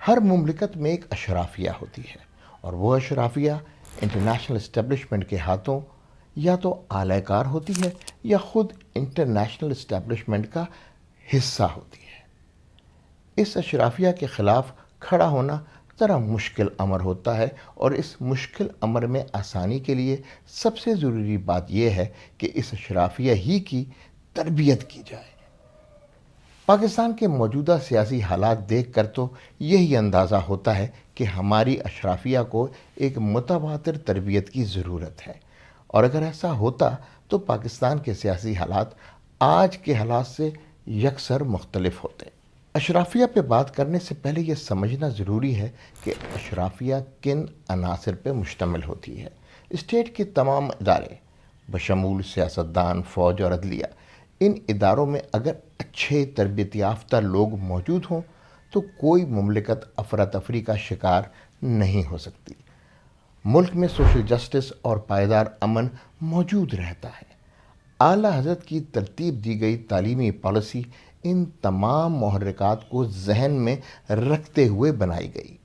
ہر مملکت میں ایک اشرافیہ ہوتی ہے اور وہ اشرافیہ انٹرنیشنل اسٹیبلشمنٹ کے ہاتھوں یا تو اعلی کار ہوتی ہے یا خود انٹرنیشنل اسٹیبلشمنٹ کا حصہ ہوتی ہے۔ اس اشرافیہ کے خلاف کھڑا ہونا ذرا مشکل امر ہوتا ہے، اور اس مشکل امر میں آسانی کے لیے سب سے ضروری بات یہ ہے کہ اس اشرافیہ ہی کی تربیت کی جائے۔ پاکستان کے موجودہ سیاسی حالات دیکھ کر تو یہی اندازہ ہوتا ہے کہ ہماری اشرافیہ کو ایک متواتر تربیت کی ضرورت ہے، اور اگر ایسا ہوتا تو پاکستان کے سیاسی حالات آج کے حالات سے یکسر مختلف ہوتے۔ اشرافیہ پہ بات کرنے سے پہلے یہ سمجھنا ضروری ہے کہ اشرافیہ کن عناصر پہ مشتمل ہوتی ہے۔ اسٹیٹ کے تمام ادارے بشمول سیاستدان، فوج اور عدلیہ، ان اداروں میں اگر اچھے تربیت یافتہ لوگ موجود ہوں تو کوئی مملکت افراتفری کا شکار نہیں ہو سکتی۔ ملک میں سوشل جسٹس اور پائیدار امن موجود رہتا ہے۔ اعلیٰ حضرت کی ترتیب دی گئی تعلیمی پالیسی ان تمام محرکات کو ذہن میں رکھتے ہوئے بنائی گئی۔